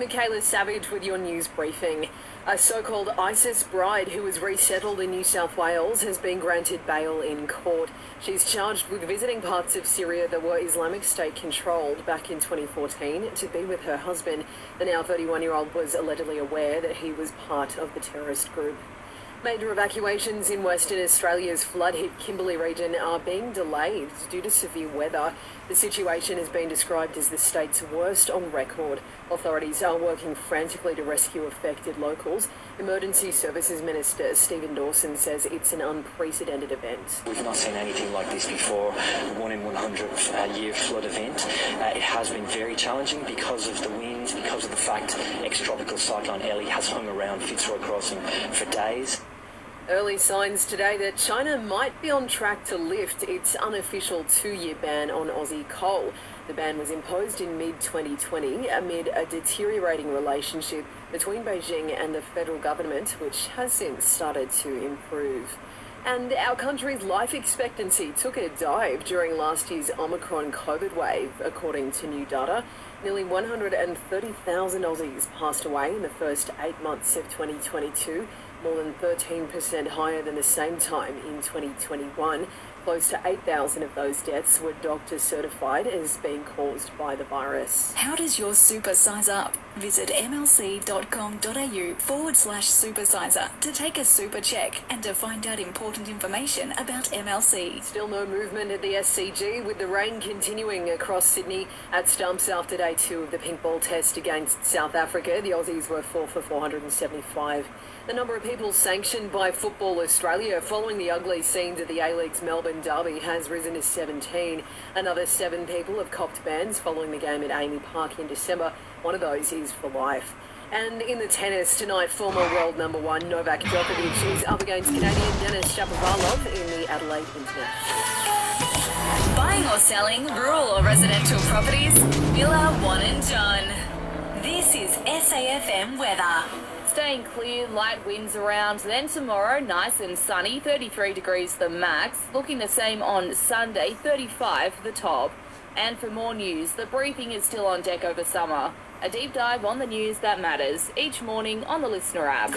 Mikayla Savage with your news briefing. A so-called ISIS bride who was resettled in New South Wales has been granted bail in court. She's charged with visiting parts of Syria that were Islamic State controlled back in 2014 to be with her husband. The now 31-year-old was allegedly aware that he was part of the terrorist group. Major evacuations in Western Australia's flood-hit Kimberley region are being delayed due to severe weather. The situation has been described as the state's worst on record. Authorities are working frantically to rescue affected locals. Emergency Services Minister Stephen Dawson says it's an unprecedented event. We've not seen anything like this before, 1 in 100 year flood event. It has been very challenging because of the winds, because of the fact ex-tropical cyclone Ellie has hung around Fitzroy Crossing for days. Early signs today that China might be on track to lift its unofficial 2-year ban on Aussie coal. The ban was imposed in mid-2020 amid a deteriorating relationship between Beijing and the federal government, which has since started to improve. And our country's life expectancy took a dive during last year's Omicron COVID wave, according to new data. Nearly 130,000 Aussies passed away in the first 8 months of 2022, more than 13% higher than the same time in 2021. Close to 8,000 of those deaths were doctors certified as being caused by the virus. How does your super size up? Visit mlc.com.au/supersizer to take a super check and to find out important information about MLC. Still no movement at the SCG, with the rain continuing across Sydney at stumps after day 2 of the pink ball test against South Africa. The Aussies were 4 for 475. The number of people sanctioned by Football Australia following the ugly scenes at the A-League's Melbourne derby has risen to 17. Another 7 people have copped bans following the game at Amy Park in December. One of those is for life. And in the tennis tonight, former world number 1 Novak Djokovic is up against Canadian Denis Shapovalov in the Adelaide International. Buying or selling, rural or residential properties, Villa, One and John. This is SAFM weather. Staying clear, light winds around. Then tomorrow, nice and sunny, 33 degrees the max. Looking the same on Sunday, 35 the top. And for more news, the briefing is still on deck over summer. A deep dive on the news that matters each morning on the Listener app.